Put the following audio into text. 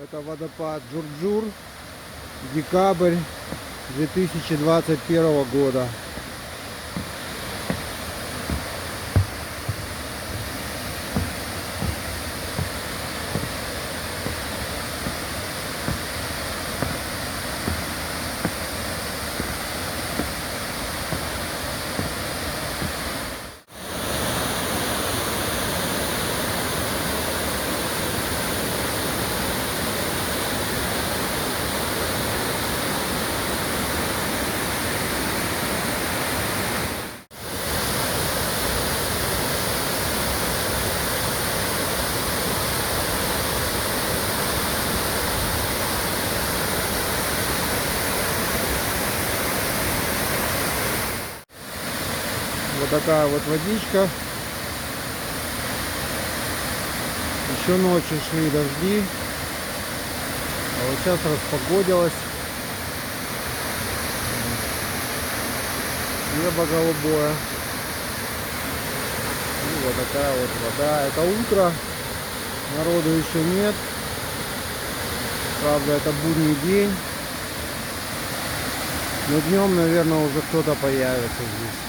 Это водопад Джурджур, декабрь 2021 года. Вот такая вот водичка. Еще ночью шли дожди, а вот сейчас распогодилось. Небо голубое. И вот такая вот вода. Это утро. Народу еще нет. Правда, это будний день. Но днем, наверное, уже кто-то появится здесь.